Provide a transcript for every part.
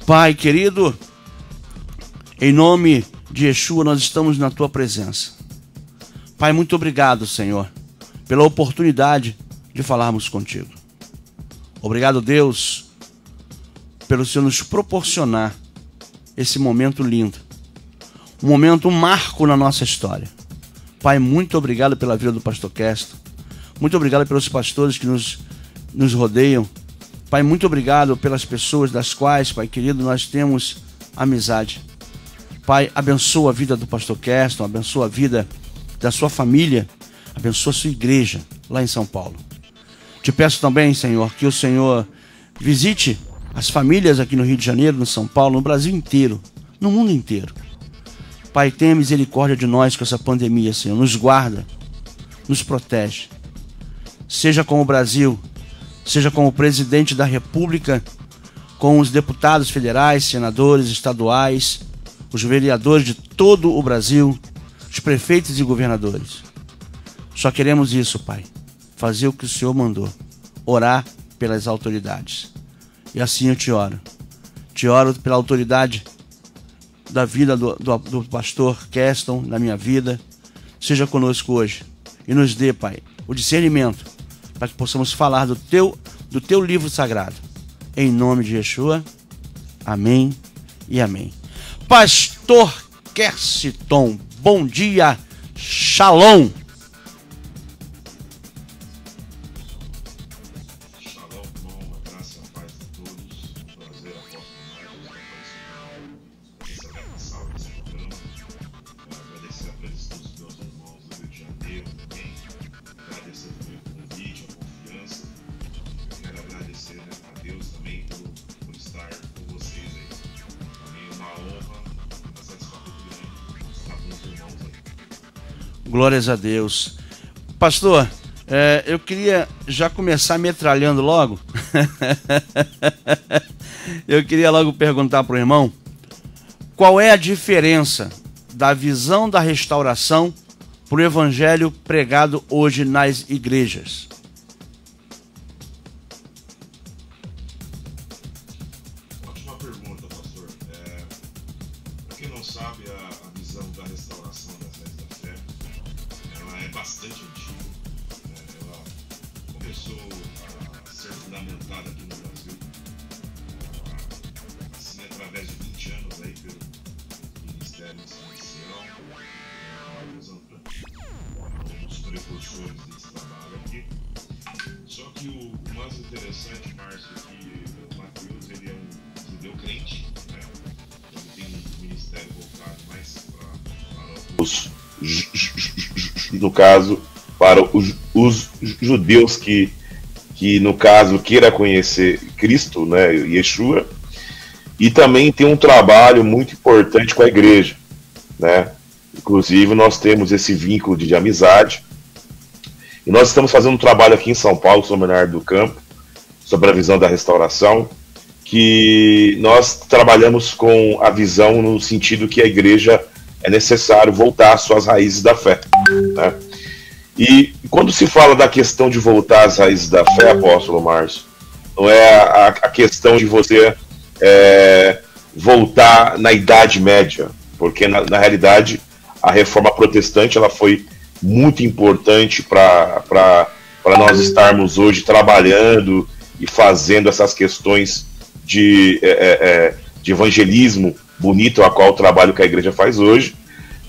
Pai querido, em nome de Yeshua, nós estamos na Tua presença. Pai, muito obrigado, Senhor, pela oportunidade de falarmos contigo. Obrigado, Deus, pelo Senhor nos proporcionar esse momento lindo. Um momento, um marco na nossa história. Pai, muito obrigado pela vida do pastor Keston. Muito obrigado pelos pastores que nos rodeiam. Pai, muito obrigado pelas pessoas das quais, Pai querido, nós temos amizade. Pai, abençoa a vida do pastor Keston, abençoa a vida da sua família, abençoa a sua igreja lá em São Paulo. Te peço também, Senhor, que o Senhor visite as famílias aqui no Rio de Janeiro, no São Paulo, no Brasil inteiro, no mundo inteiro. Pai, tenha misericórdia de nós com essa pandemia, Senhor. Nos guarda, nos protege. Seja com o Brasil, seja com o presidente da República, com os deputados federais, senadores, estaduais, os vereadores de todo o Brasil, os prefeitos e governadores. Só queremos isso, Pai, fazer o que o Senhor mandou, orar pelas autoridades. E assim eu te oro. Te oro pela autoridade da vida do pastor Keston, na minha vida. Seja conosco hoje e nos dê, Pai, o discernimento para que possamos falar do teu livro sagrado. Em nome de Yeshua. Amém e amém. Pastor Keston, bom dia. Shalom. Shalom, irmão, a graça e a paz de todos. Um prazer, apóstolo Marcos, essa mensagem desse programa. Agradecer a presença dos meus irmãos do Rio de Janeiro também. Agradecer também o convite, a confiança. Quero agradecer a Deus também por estar com vocês aí. Também uma honra, uma satisfação grande estar com os irmãos aí. Glórias a Deus. Pastor, eu queria já começar metralhando logo. Eu queria logo perguntar para o irmão qual é a diferença da visão da restauração para o evangelho pregado hoje nas igrejas. Ótima pergunta, pastor. Para quem não sabe, a visão da restauração das leis da fé, ela é bastante antiga. Ela começou a ser fundamentada aqui no Brasil, assim, através de 20 anos aí pelo Ministério Inicial, usando os precursores desse trabalho aqui. Só que o mais interessante, Márcio, é que o Mateus, ele é um judeu crente, né? Ele tem um ministério voltado mais para os, no caso, para os judeus que no caso queira conhecer Cristo, né, Yeshua, e também tem um trabalho muito importante com a igreja, né? Inclusive nós temos esse vínculo de amizade, e nós estamos fazendo um trabalho aqui em São Paulo, São Bernardo do Campo, sobre a visão da restauração, que nós trabalhamos com a visão no sentido que a igreja é necessário voltar às suas raízes da fé, né? E quando se fala da questão de voltar às raízes da fé, apóstolo Márcio, não é a questão de você voltar na Idade Média, porque na realidade a reforma protestante ela foi muito importante para nós estarmos hoje trabalhando e fazendo essas questões de evangelismo bonito, a qual o trabalho que a igreja faz hoje,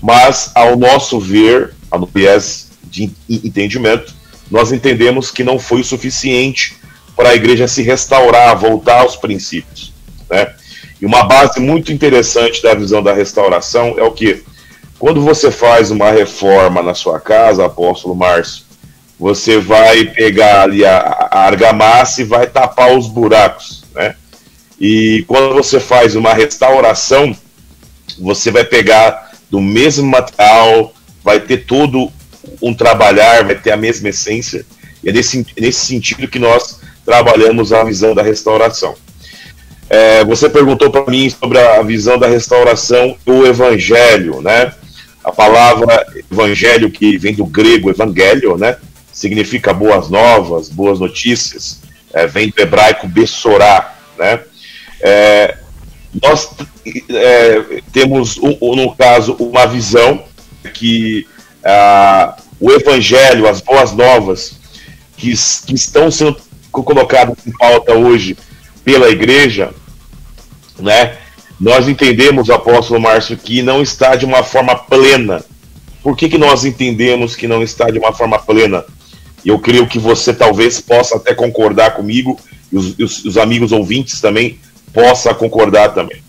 mas ao nosso ver, ao viés de entendimento, nós entendemos que não foi o suficiente para a igreja se restaurar, voltar aos princípios, né? E uma base muito interessante da visão da restauração é o que? Quando você faz uma reforma na sua casa, apóstolo Márcio, você vai pegar ali a argamassa e vai tapar os buracos, né? E quando você faz uma restauração, você vai pegar do mesmo material, vai ter todo um trabalhar, vai ter a mesma essência, e é nesse sentido que nós trabalhamos a visão da restauração. Você perguntou para mim sobre a visão da restauração do evangelho, né? A palavra evangelho, que vem do grego evangelho, né? Significa boas novas, boas notícias, vem do hebraico bessorá, né? Nós temos, no caso, uma visão que o Evangelho, as boas novas, que estão sendo colocadas em pauta hoje pela igreja, né? Nós entendemos, apóstolo Márcio, que não está de uma forma plena. Por que nós entendemos que não está de uma forma plena? Eu creio que você talvez possa até concordar comigo, e os amigos ouvintes também possam concordar também.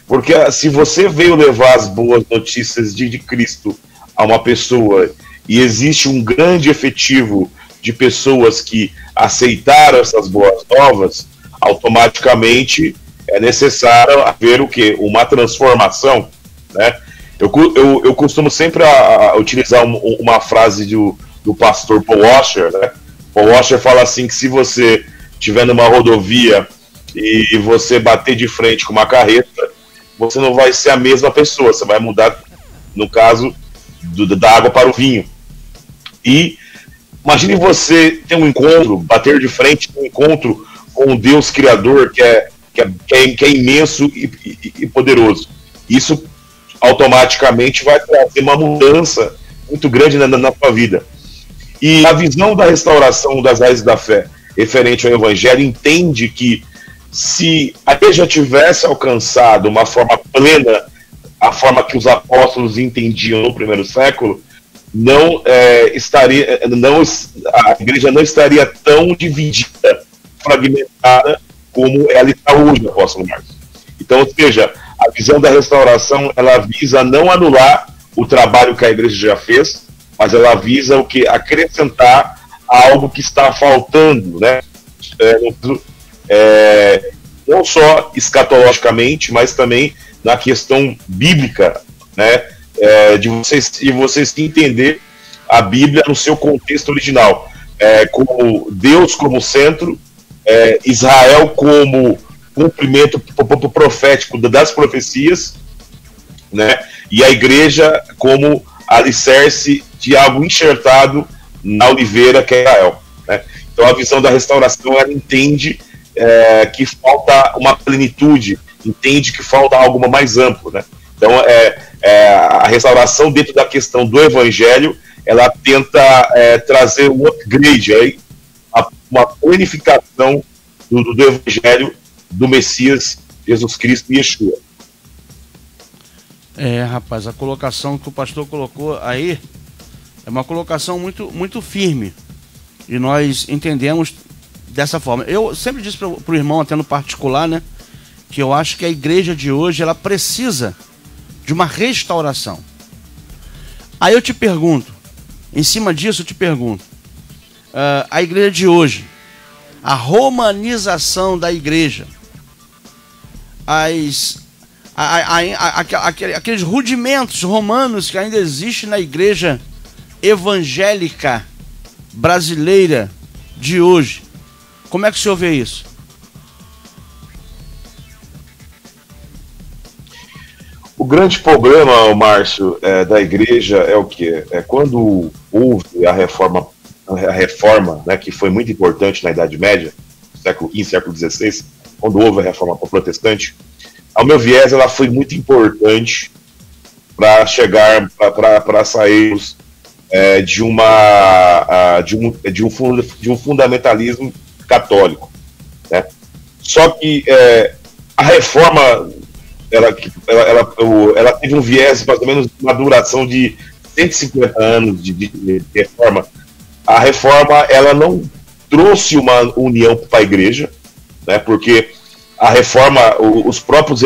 Porque se você veio levar as boas notícias de Cristo a uma pessoa, e existe um grande efetivo de pessoas que aceitaram essas boas novas, automaticamente é necessário haver o quê? Uma transformação, né? Eu costumo sempre utilizar uma frase do pastor Paul Washer, né? Paul Washer fala assim, que se você estiver numa rodovia e você bater de frente com uma carreta, você não vai ser a mesma pessoa, você vai mudar, no caso, da água para o vinho. E imagine você ter um encontro, bater de frente, um encontro com um Deus Criador que é imenso e poderoso. Isso automaticamente vai trazer uma mudança muito grande na sua vida. E a visão da restauração das raízes da fé referente ao Evangelho entende que se a igreja tivesse alcançado uma forma plena, a forma que os apóstolos entendiam no primeiro século, a igreja não estaria tão dividida, fragmentada como ela está hoje, apóstolo Marcos. Então, ou seja, a visão da restauração, ela visa não anular o trabalho que a igreja já fez, mas ela visa o que? Acrescentar algo que está faltando, né? Não só escatologicamente, mas também na questão bíblica, né? De vocês entender a Bíblia no seu contexto original, como Deus como centro, Israel como cumprimento profético das profecias, né? E a igreja como alicerce de algo enxertado na oliveira que é Israel, né? Então a visão da restauração, ela entende que falta uma plenitude, entende que falta algo mais amplo, né? Então a restauração dentro da questão do Evangelho, ela tenta trazer um upgrade aí, uma planificação do Evangelho do Messias, Jesus Cristo e Yeshua. Rapaz, a colocação que o pastor colocou aí é uma colocação muito, muito firme, e nós entendemos dessa forma. Eu sempre disse para o irmão, até no particular, né, que eu acho que a igreja de hoje, ela precisa de uma restauração. Aí eu te pergunto, em cima disso eu te pergunto, a igreja de hoje, a romanização da igreja, aqueles rudimentos romanos que ainda existem na igreja evangélica brasileira de hoje, como é que o senhor vê isso? O grande problema, Márcio, da igreja é o quê? Quando houve a reforma, né, que foi muito importante na Idade Média, século XVI, quando houve a reforma protestante, ao meu viés, ela foi muito importante para chegar, para sairmos de um fundamentalismo católico, né? Só que a reforma ela teve um viés, mais ou menos, uma duração de 150 anos de reforma. A reforma, ela não trouxe uma união para a igreja, né? Porque a reforma, os próprios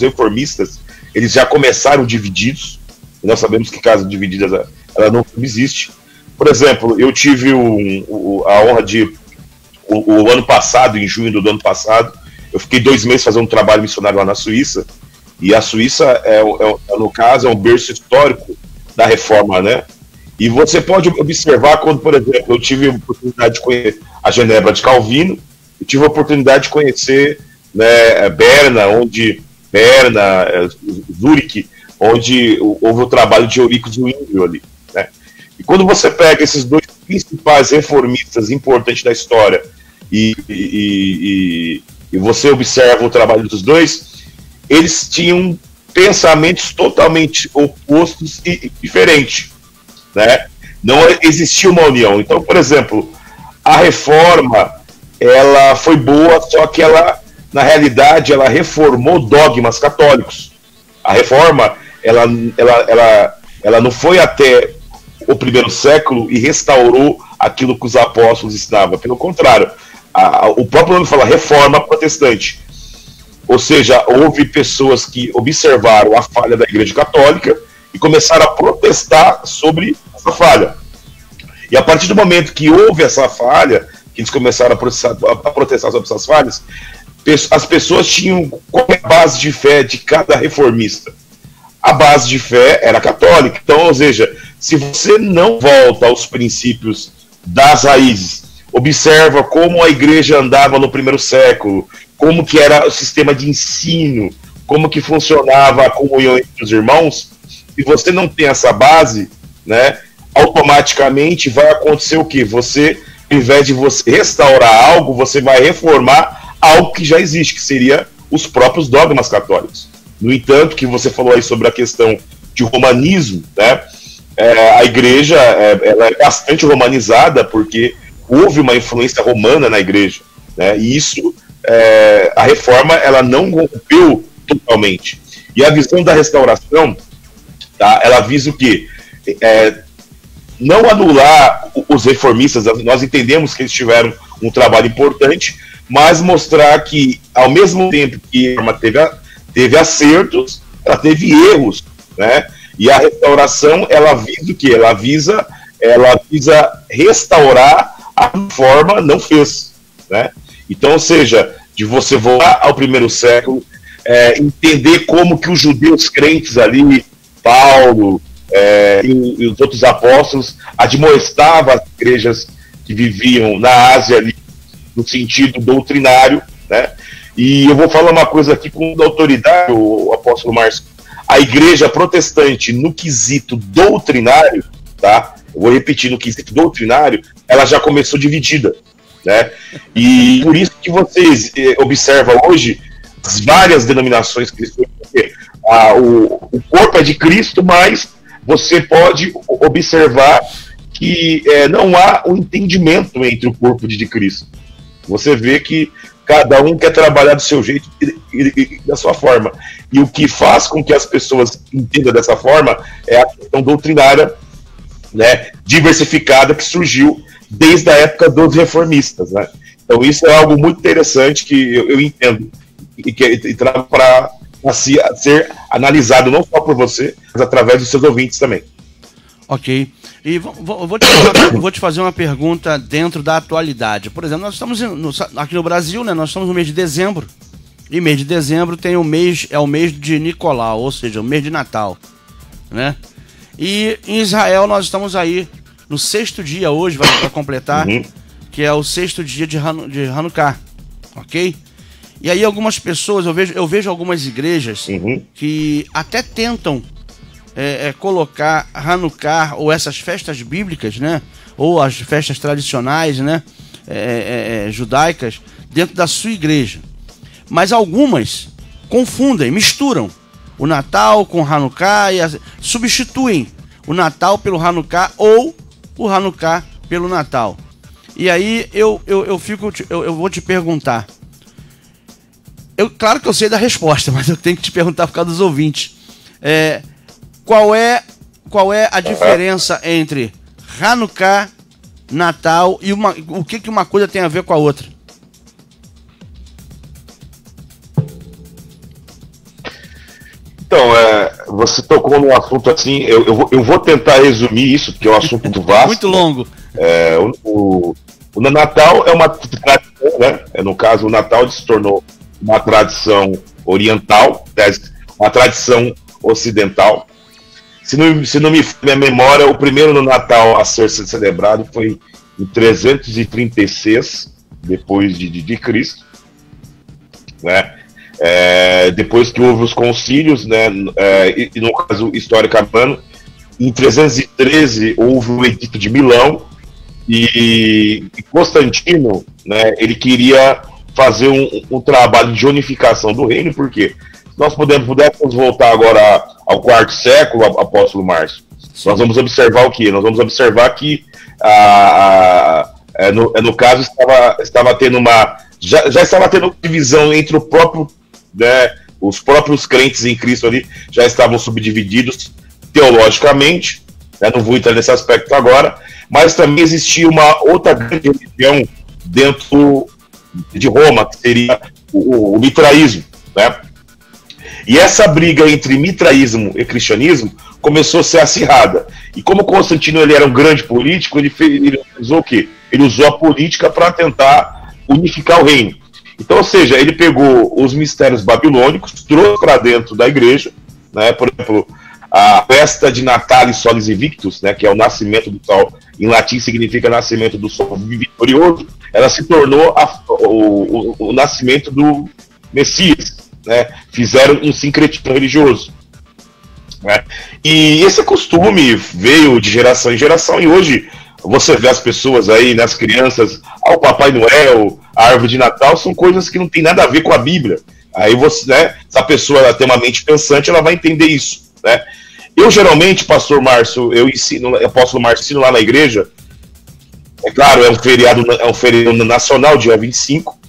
reformistas, eles já começaram divididos. Nós sabemos que casa dividida ela não existe. Por exemplo, eu tive a honra de, o ano passado, em junho do ano passado, eu fiquei 2 meses fazendo um trabalho missionário lá na Suíça, e a Suíça, no caso, é um berço histórico da reforma, né? E você pode observar quando, por exemplo, eu tive a oportunidade de conhecer a Genebra de Calvino, eu tive a oportunidade de conhecer, né, Berna, Zurique, onde houve o trabalho de Eurico Zwingli ali, né? E quando você pega esses 2 principais reformistas importantes da história e você observa o trabalho dos dois, eles tinham pensamentos totalmente opostos e diferentes, né? Não existia uma união. Então, por exemplo, a reforma, ela foi boa, só que ela, na realidade, ela reformou dogmas católicos. A reforma, ela não foi até o primeiro século e restaurou aquilo que os apóstolos ensinavam. Pelo contrário, o próprio nome fala reforma protestante. Ou seja, houve pessoas que observaram a falha da Igreja Católica e começaram a protestar sobre essa falha. E a partir do momento que houve essa falha, que eles começaram a protestar sobre essas falhas, as pessoas tinham como base de fé de cada reformista. A base de fé era católica. Então, ou seja, se você não volta aos princípios das raízes, observa como a igreja andava no primeiro século, como que era o sistema de ensino, como que funcionava a comunhão entre os irmãos, se você não tem essa base, né, automaticamente vai acontecer o quê? Você, ao invés de você restaurar algo, você vai reformar algo que já existe, que seria os próprios dogmas católicos. No entanto, que você falou aí sobre a questão de romanismo, né, a igreja ela é bastante romanizada porque houve uma influência romana na igreja, né, e isso, a reforma, ela não rompeu totalmente. E a visão da restauração, tá, ela visa o quê? Não anular os reformistas, nós entendemos que eles tiveram um trabalho importante, mas mostrar que, ao mesmo tempo que a reforma teve acertos, ela teve erros, né? E a restauração, ela visa o quê? Ela visa restaurar a reforma não fez, né? Então, ou seja, de você voltar ao primeiro século, entender como que os judeus crentes ali, Paulo e os outros apóstolos, admoestavam as igrejas que viviam na Ásia ali, no sentido doutrinário, né? E eu vou falar uma coisa aqui com autoridade, o apóstolo Márcio. A igreja protestante, no quesito doutrinário, tá? Eu vou repetir, no quesito doutrinário, ela já começou dividida, né? E por isso que vocês observam hoje as várias denominações cristãs, o corpo é de Cristo, mas você pode observar que não há um entendimento entre o corpo de Cristo. Você vê que cada um quer trabalhar do seu jeito e da sua forma. E o que faz com que as pessoas entendam dessa forma é a questão doutrinária, né, diversificada, que surgiu desde a época dos reformistas, né? Então isso é algo muito interessante que eu entendo e trago para ser analisado não só por você, mas através dos seus ouvintes também. Ok. E vou te fazer uma pergunta dentro da atualidade. Por exemplo, nós estamos aqui no Brasil, né? Nós estamos no mês de dezembro. E mês de dezembro tem o mês de Nicolau, ou seja, o mês de Natal, né? E em Israel nós estamos aí no 6º dia hoje, vai completar, que é o 6º dia de Hanukkah, ok? E aí algumas pessoas, eu vejo algumas igrejas que até tentam colocar Hanukkah ou essas festas bíblicas, né? Ou as festas tradicionais, né? Judaicas, dentro da sua igreja. Mas algumas confundem, misturam o Natal com Hanukkah e substituem o Natal pelo Hanukkah ou o Hanukkah pelo Natal. E aí eu vou te perguntar. Claro que eu sei da resposta, mas eu tenho que te perguntar por causa dos ouvintes. Qual é a diferença entre Hanukkah, Natal e o que uma coisa tem a ver com a outra? Então, você tocou num assunto assim, eu vou tentar resumir isso, porque é um assunto muito vasto. Muito longo. O Natal é uma tradição, né? No caso, o Natal se tornou uma tradição oriental, uma tradição ocidental. Se não me falha a memória, o primeiro no Natal a ser celebrado foi em 336 depois de Cristo, né? Depois que houve os concílios, né? E no caso historicamente, em 313 houve o Edito de Milão e Constantino, né? Ele queria fazer um trabalho de unificação do reino, porque nós pudéssemos voltar agora ao quarto século, apóstolo Márcio, nós vamos observar o quê? Nós vamos observar que, no caso, estava tendo já estava tendo divisão entre o próprio, né, os próprios crentes em Cristo ali, já estavam subdivididos teologicamente, né, não vou entrar nesse aspecto agora, mas também existia uma outra grande religião dentro de Roma, que seria o mitraísmo, né? E essa briga entre mitraísmo e cristianismo começou a ser acirrada. E como Constantino ele era um grande político, ele usou o quê? Ele usou a política para tentar unificar o reino. Então, ou seja, ele pegou os mistérios babilônicos, trouxe para dentro da igreja, né? Por exemplo, a festa de Natalis Solis Invictus, né, que é o nascimento do sol, em latim significa nascimento do sol vitorioso, ela se tornou o nascimento do Messias, né? Fizeram um sincretismo religioso, né? E esse costume veio de geração em geração, e hoje você vê as pessoas aí, né, as crianças, o Papai Noel, a árvore de Natal, são coisas que não tem nada a ver com a Bíblia. Aí você, né, se a pessoa ela tem uma mente pensante, ela vai entender isso, né? Eu geralmente, pastor Márcio, apóstolo Márcio, ensino lá na igreja. É claro, é um feriado nacional, dia 25.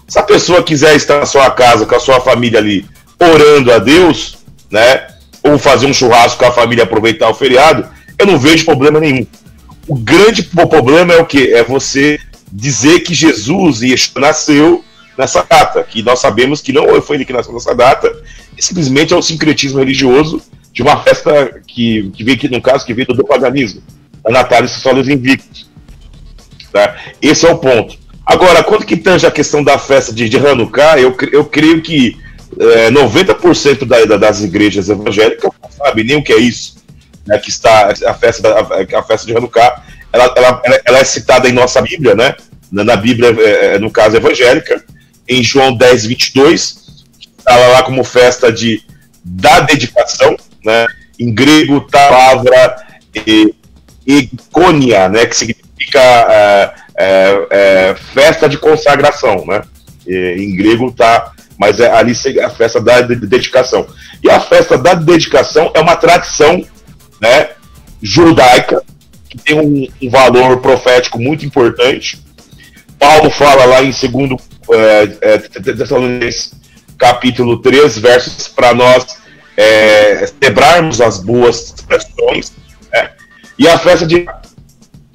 Se a pessoa quiser estar na sua casa, com a sua família ali, orando a Deus, né, ou fazer um churrasco com a família, aproveitar o feriado, eu não vejo problema nenhum. O grande problema é o quê? É você dizer que Jesus nasceu nessa data, que nós sabemos que não foi ele que nasceu nessa data, e simplesmente é o sincretismo religioso de uma festa que veio aqui, no caso, que veio do paganismo, a Natalis Solis Invictus. Tá? Esse é o ponto. Agora, quando que tange a questão da festa de Hanukkah, eu creio que 90% das igrejas evangélicas não sabem nem o que é isso, né, que está a festa de Hanukkah, ela é citada em nossa Bíblia, né, na Bíblia, no caso evangélica, em João 10, 22, está lá como festa da dedicação, né, em grego, tá a palavra eikonia, né, que significa festa de consagração, né, em grego tá, mas ali a festa da dedicação. E a festa da dedicação é uma tradição, né, judaica, que tem um valor profético muito importante. Paulo fala lá em 2 Tessalonicenses, capítulo 3, versos, para nós celebrarmos as boas expressões, né? E a festa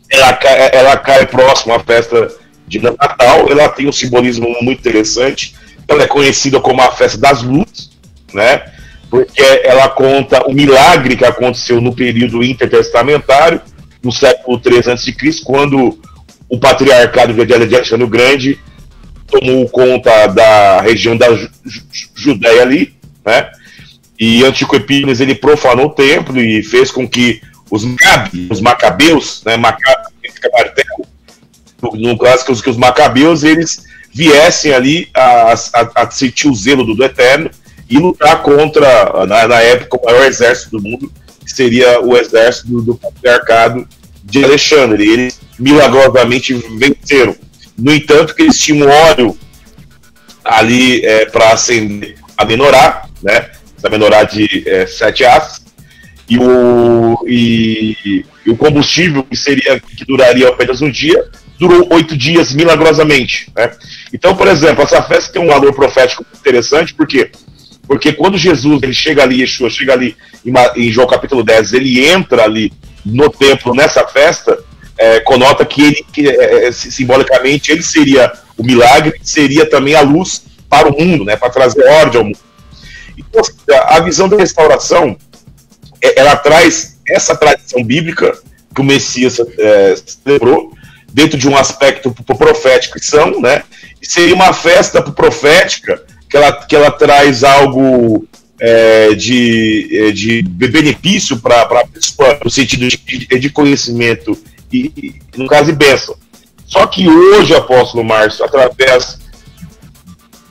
ela cai próximo à festa de Natal. Ela tem um simbolismo muito interessante. Ela é conhecida como a festa das luzes, né? Porque ela conta o milagre que aconteceu no período intertestamentário, no século 3 a.C., quando o patriarcado de Alexandre o Grande tomou conta da região da Judéia ali, né? E Antíoco Epífanes ele profanou o templo e fez com que os macabeus, né, no caso que os macabeus eles viessem ali a sentir o zelo do Eterno e lutar contra, na época, o maior exército do mundo, que seria o exército do patriarcado de Alexandre. E eles milagrosamente venceram. No entanto, que eles tinham óleo ali para acender a menorá, né? A menorá de 7 haces, e o combustível que duraria apenas um dia, durou 8 dias milagrosamente, né? Então, por exemplo, essa festa tem um valor profético interessante, por quê? Porque quando Jesus ele chega ali, Yeshua chega ali em João capítulo 10, ele entra ali no templo nessa festa, conota que simbolicamente ele seria o milagre, seria também a luz para o mundo, né, para trazer ordem ao mundo. Então, a visão da restauração, ela traz essa tradição bíblica que o Messias celebrou dentro de um aspecto profético, né? E seria uma festa profética que ela traz algo de benefício para a pessoa, no sentido de conhecimento e, no caso, de bênção. Só que hoje, apóstolo Márcio, através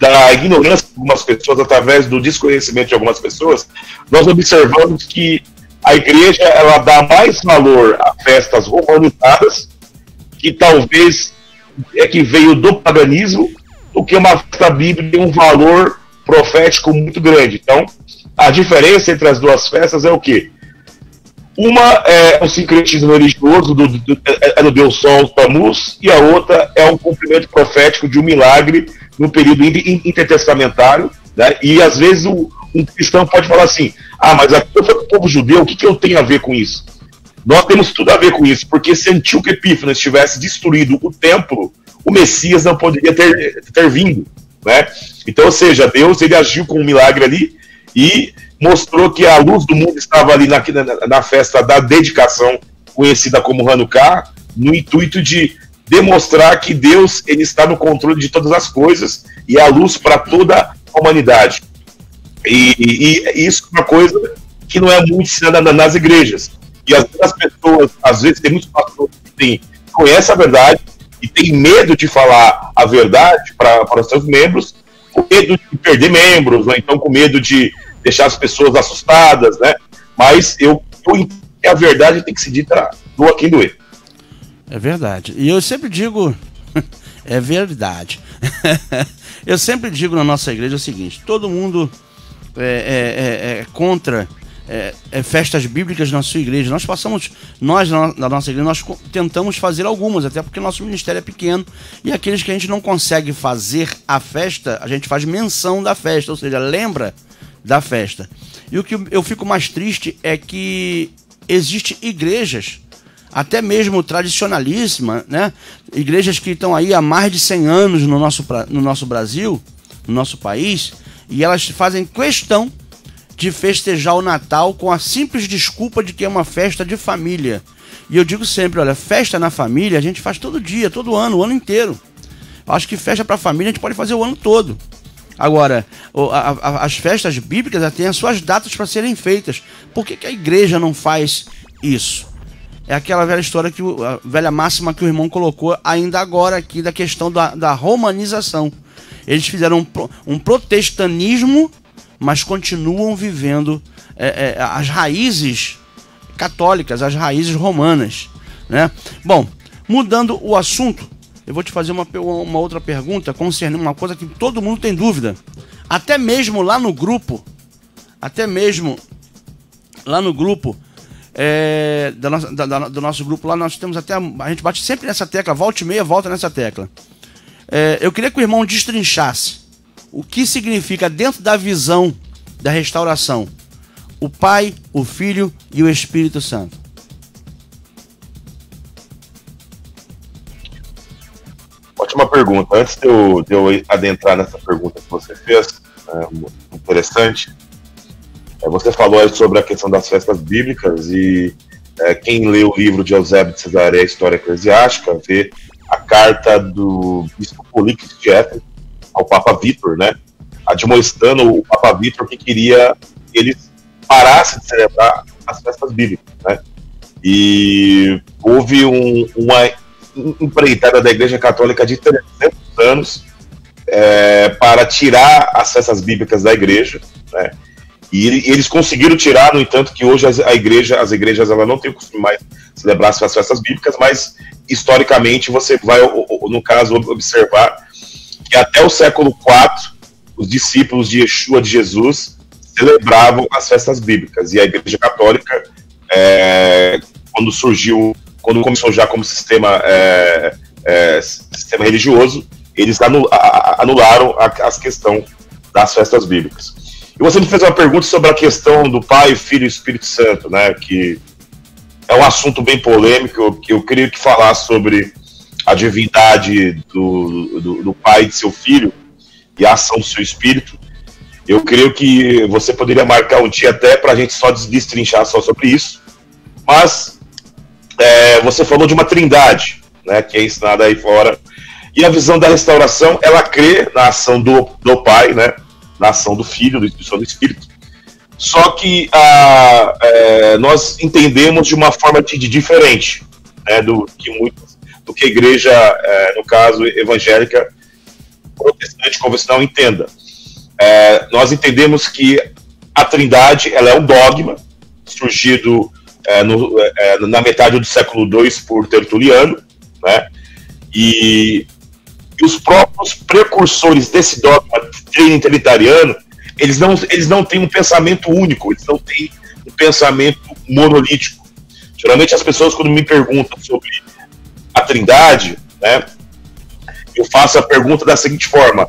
da ignorância de algumas pessoas, através do desconhecimento de algumas pessoas, nós observamos que a igreja ela dá mais valor a festas romanizadas, que talvez que veio do paganismo, do que uma festa bíblica tem um valor profético muito grande. Então, a diferença entre as duas festas é o quê? Uma é o sincretismo religioso do Deus Sol, Tammuz, e a outra é um cumprimento profético de um milagre no período intertestamentário, né? E às vezes um cristão pode falar assim: ah, mas aquilo foi para o povo judeu, o que eu tenho a ver com isso? Nós temos tudo a ver com isso, porque se Antíoco Epífanes tivesse destruído o templo, o Messias não poderia ter vindo, né? Então, ou seja, Deus ele agiu com um milagre ali e mostrou que a luz do mundo estava ali na festa da dedicação, conhecida como Hanukkah, no intuito de demonstrar que Deus ele está no controle de todas as coisas e é a luz para toda a humanidade. E isso é uma coisa que não é muito ensinada nas igrejas. E as pessoas, às vezes, tem muitos pastores que conhecem a verdade e tem medo de falar a verdade para os seus membros, com medo de perder membros, ou então com medo de deixar as pessoas assustadas, né? Mas eu entendo que a verdade tem que ser dita doa quem doer. É verdade. E eu sempre digo, é verdade. Eu sempre digo na nossa igreja o seguinte: todo mundo é contra festas bíblicas na sua igreja. Nós na nossa igreja, nós tentamos fazer algumas, até porque nosso ministério é pequeno, e aqueles que a gente não consegue fazer a festa, a gente faz menção da festa, ou seja, lembra da festa. E o que eu fico mais triste é que existem igrejas, até mesmo tradicionalíssimas, né? Igrejas que estão aí há mais de 100 anos no nosso Brasil, no nosso país, e elas fazem questão de festejar o Natal com a simples desculpa de que é uma festa de família. E eu digo sempre, olha, festa na família a gente faz todo dia, todo ano, o ano inteiro. Eu acho que festa para a família a gente pode fazer o ano todo. Agora, as festas bíblicas têm as suas datas para serem feitas. Por que a igreja não faz isso? É aquela velha história, a velha máxima que o irmão colocou ainda agora aqui, da questão da romanização. Eles fizeram um protestantismo, mas continuam vivendo as raízes católicas, as raízes romanas, né? Bom, mudando o assunto, eu vou te fazer uma outra pergunta concernendo uma coisa que todo mundo tem dúvida. Até mesmo lá no grupo, do nosso grupo lá, nós temos até, a gente bate sempre nessa tecla, volta e meia, volta nessa tecla. Eu queria que o irmão destrinchasse o que significa, dentro da visão da restauração, o Pai, o Filho e o Espírito Santo. Ótima pergunta. Antes de eu adentrar nessa pergunta que você fez, interessante, você falou aí sobre a questão das festas bíblicas, e quem lê o livro de Eusébio de Cesareia, História Eclesiástica, vê a carta do bispo Políxeno de Éfeso ao Papa Vítor, né, admoestando o Papa Vítor que queria que eles parassem de celebrar as festas bíblicas, né? E houve uma empreitada da Igreja Católica de 300 anos para tirar as festas bíblicas da igreja, né? E eles conseguiram tirar, no entanto, que hoje as igrejas ela não têm o costume mais de celebrar as festas bíblicas, mas historicamente você vai, no caso, observar que até o século IV os discípulos de Yeshua, de Jesus, celebravam as festas bíblicas, e a Igreja Católica, quando começou já como sistema religioso, eles anularam a questão das festas bíblicas. E você me fez uma pergunta sobre a questão do Pai, Filho e Espírito Santo, né, que é um assunto bem polêmico, que eu queria que falar sobre a divindade do Pai e de seu Filho e a ação do seu Espírito. Eu creio que você poderia marcar um dia até para a gente só destrinchar só sobre isso, mas você falou de uma trindade, né, que é ensinada aí fora, e a visão da restauração, ela crê na ação do Pai, né, na ação do Filho, do Espírito, só que nós entendemos de uma forma diferente, né, do que a igreja, no caso evangélica, protestante convencional, entenda. Nós entendemos que a trindade ela é um dogma surgido na metade do século II por Tertuliano, né? E E os próprios precursores desse dogma trinitariano, eles não têm um pensamento único, eles não têm um pensamento monolítico. Geralmente as pessoas, quando me perguntam sobre a Trindade, né, eu faço a pergunta da seguinte forma: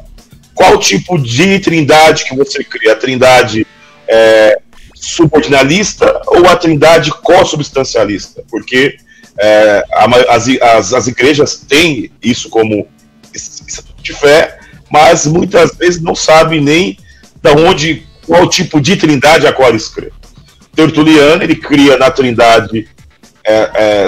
qual tipo de Trindade que você crê? A Trindade subordinalista ou a Trindade co-substancialista? Porque as igrejas têm isso como estatuto de fé, mas muitas vezes não sabem nem qual tipo de Trindade a qual eles creem. Tertuliano, ele cria na Trindade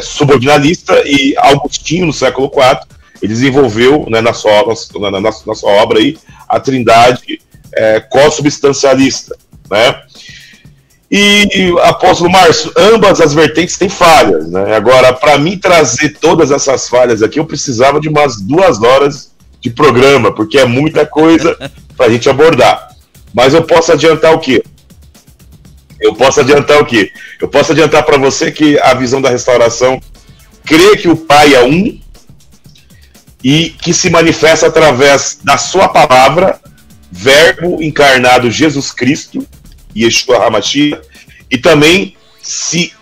subordinalista, e Agostinho, no século IV, ele desenvolveu, né, na sua obra aí, a Trindade co-substancialista, né? E, apóstolo Márcio, ambas as vertentes têm falhas, né? Agora, para mim trazer todas essas falhas aqui, eu precisava de umas 2 horas de programa, porque é muita coisa para a gente abordar. Mas eu posso adiantar o quê? Eu posso adiantar para você que a visão da restauração crê que o Pai é um e que se manifesta através da sua palavra, Verbo encarnado Jesus Cristo, Yeshua HaMashiach, e também, se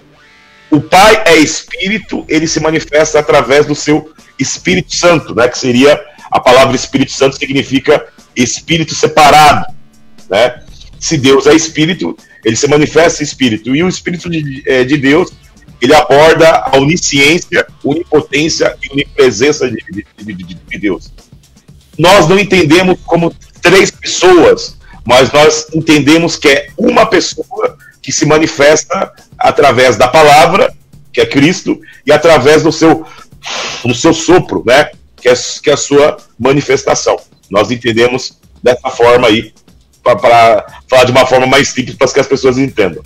o Pai é Espírito, ele se manifesta através do seu Espírito Santo, né, que seria, a palavra Espírito Santo significa Espírito separado, né? Se Deus é Espírito, ele se manifesta Espírito, e o Espírito de Deus, ele aborda a onisciência, onipotência e onipresença de Deus. Nós não entendemos como 3 pessoas, mas nós entendemos que é uma pessoa que se manifesta através da palavra, que é Cristo, e através do seu sopro, né, que é a sua manifestação. Nós entendemos dessa forma aí, para falar de uma forma mais simples, para que as pessoas entendam.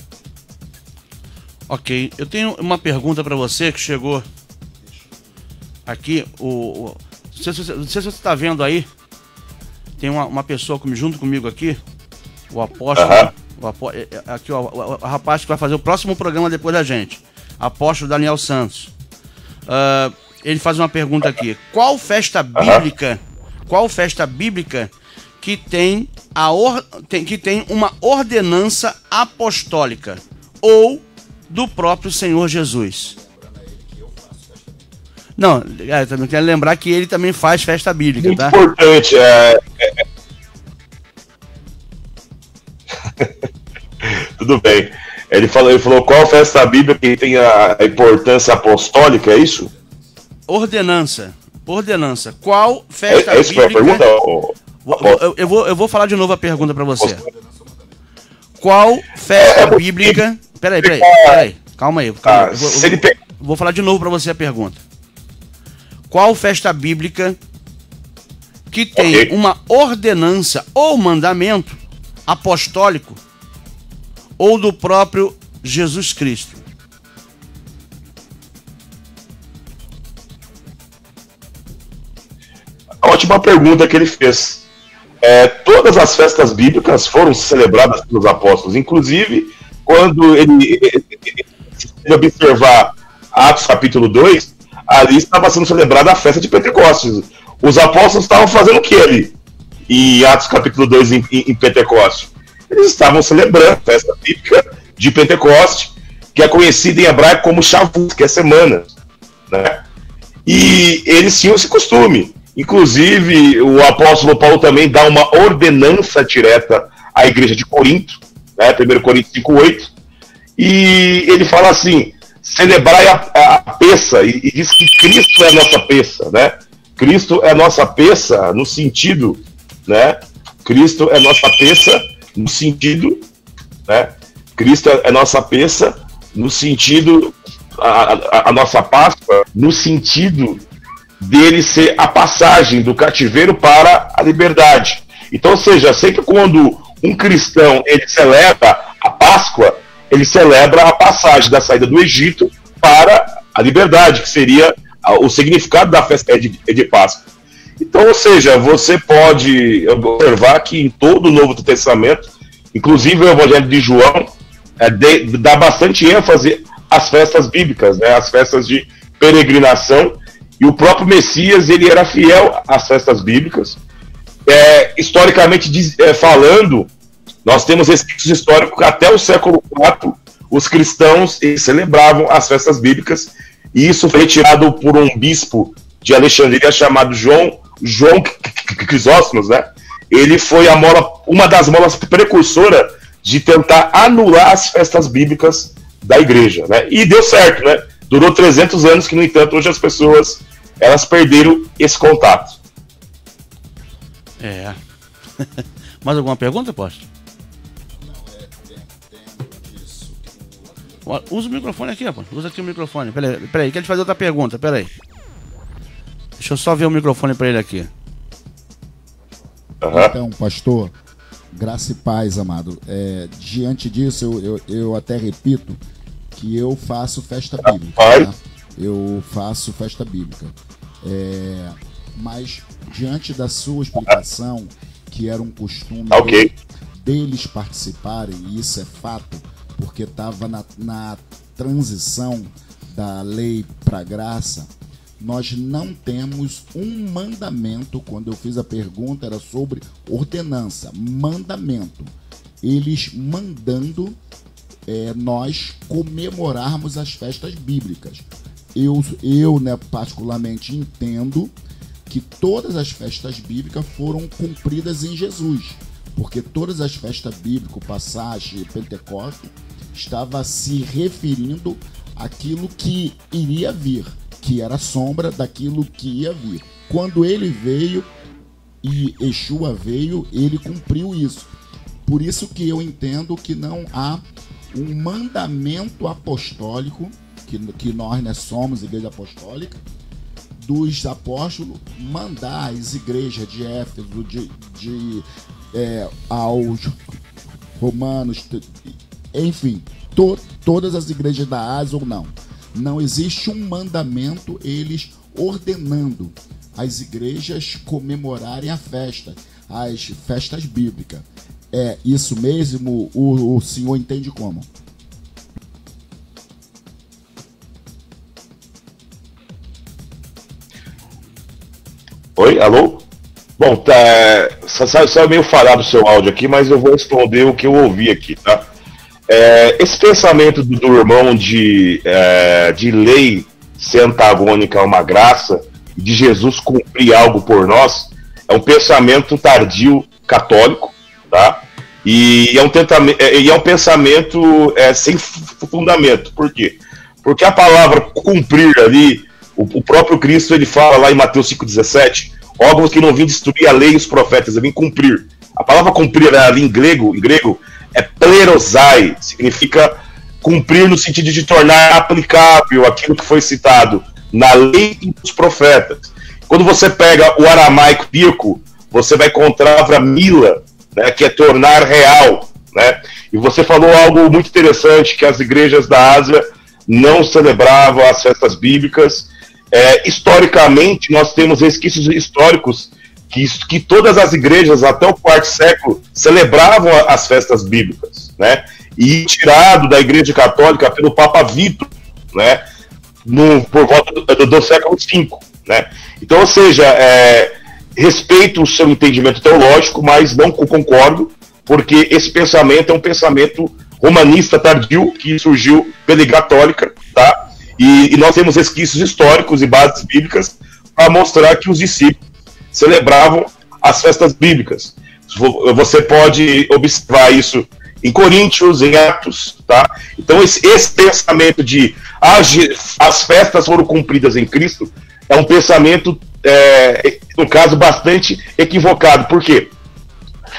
Ok, eu tenho uma pergunta para você que chegou aqui. Não sei se você está vendo aí, tem uma pessoa junto comigo aqui, o apóstolo, aqui, o rapaz que vai fazer o próximo programa depois da gente, apóstolo Daniel Santos. Ele faz uma pergunta aqui: qual festa bíblica que tem uma ordenança apostólica ou do próprio Senhor Jesus? Não, eu também quero lembrar que ele também faz festa bíblica, muito tá? Importante, Tudo bem. Ele falou qual festa bíblica que tem a importância apostólica, é isso? Ordenança. Qual festa bíblica? É isso que é a pergunta? Eu vou falar de novo a pergunta para você. Qual festa bíblica... Peraí. Calma aí. Vou falar de novo para você a pergunta. Qual festa bíblica que tem uma ordenança ou mandamento apostólico ou do próprio Jesus Cristo? Ótima pergunta que ele fez. Todas as festas bíblicas foram celebradas pelos apóstolos, inclusive quando ele observar Atos capítulo 2, ali estava sendo celebrada a festa de Pentecostes. Os apóstolos estavam fazendo o que ali? Em Atos capítulo 2, em Pentecostes? Eles estavam celebrando a festa bíblica de Pentecostes, que é conhecida em hebraico como Shavuot, que é semana, né? E eles tinham esse costume. Inclusive, o apóstolo Paulo também dá uma ordenança direta à igreja de Corinto, né, 1 Coríntios 5:8, e ele fala assim: celebrai a peça, e diz que Cristo é a nossa peça, né? Cristo é a nossa peça no sentido, né? Cristo é nossa peça no sentido, né? Cristo é nossa peça no sentido, a nossa Páscoa, no sentido dele ser a passagem do cativeiro para a liberdade. Então, ou seja, sempre quando um cristão ele celebra a Páscoa, ele celebra a passagem da saída do Egito para a liberdade, que seria o significado da festa de Páscoa. Então, ou seja, você pode observar que em todo o Novo Testamento, inclusive o Evangelho de João, dá bastante ênfase às festas bíblicas, né, às festas de peregrinação. E o próprio Messias, ele era fiel às festas bíblicas. Historicamente falando, nós temos resquícios históricos que até o século IV os cristãos celebravam as festas bíblicas, e isso foi retirado por um bispo de Alexandria chamado João Crisóstomo, né? Ele foi uma das molas precursoras de tentar anular as festas bíblicas da igreja, né? E deu certo, né? Durou 300 anos, que no entanto hoje as pessoas elas perderam esse contato. Mais alguma pergunta, pastor? Usa o microfone aqui, rapaz. Usa aqui o microfone. Peraí, quer te fazer outra pergunta, peraí. Deixa eu só ver o microfone para ele aqui. Então, pastor, graça e paz, amado. Diante disso, eu até repito que eu faço festa bíblica. Tá? Eu faço festa bíblica. Mas, diante da sua explicação, que era um costume deles participarem, e isso é fato, porque estava na transição da lei para a graça, nós não temos um mandamento. Quando eu fiz a pergunta era sobre ordenança, mandamento. Eles mandando nós comemorarmos as festas bíblicas. Eu, né, particularmente entendo que todas as festas bíblicas foram cumpridas em Jesus, porque todas as festas bíblicas, passagem, Pentecostes, estava se referindo àquilo que iria vir, que era a sombra daquilo que ia vir. Quando ele veio e Yeshua veio, ele cumpriu isso. Por isso que eu entendo que não há um mandamento apostólico, que nós, né, somos igreja apostólica, dos apóstolos, mandar as igrejas de Éfeso, aos romanos, enfim, todas as igrejas da Ásia ou não. Não existe um mandamento, eles ordenando as igrejas comemorarem a festa, as festas bíblicas. É isso mesmo? O senhor entende como? Oi, alô? Bom, saiu meio falado o seu áudio aqui, mas eu vou responder o que eu ouvi aqui, tá? Esse pensamento do irmão de lei ser antagônica a uma graça, de Jesus cumprir algo por nós, é um pensamento tardio católico, tá? E é um pensamento sem fundamento. Por quê? Porque a palavra cumprir ali, o próprio Cristo, ele fala lá em Mateus 5,17, órgãos que não vim destruir a lei e os profetas, eu vim cumprir. A palavra cumprir ali em grego é plerosai, significa cumprir no sentido de tornar aplicável aquilo que foi citado na lei e nos profetas. Quando você pega o aramaico pirco, você vai encontrar a palavra mila, né, que é tornar real, né? E você falou algo muito interessante, que as igrejas da Ásia não celebravam as festas bíblicas. Historicamente, nós temos resquícios históricos que todas as igrejas, até o quarto século, celebravam as festas bíblicas, né? E tirado da igreja católica pelo Papa Vitor, né? Por volta do século V, né? Então, ou seja, respeito o seu entendimento teológico, mas não concordo, porque esse pensamento é um pensamento romanista tardio, que surgiu pela Igreja Católica, tá? E nós temos resquícios históricos e bases bíblicas para mostrar que os discípulos celebravam as festas bíblicas. Você pode observar isso em Coríntios, em Atos, tá? Então esse pensamento de as festas foram cumpridas em Cristo é um pensamento, no caso, bastante equivocado. Por quê?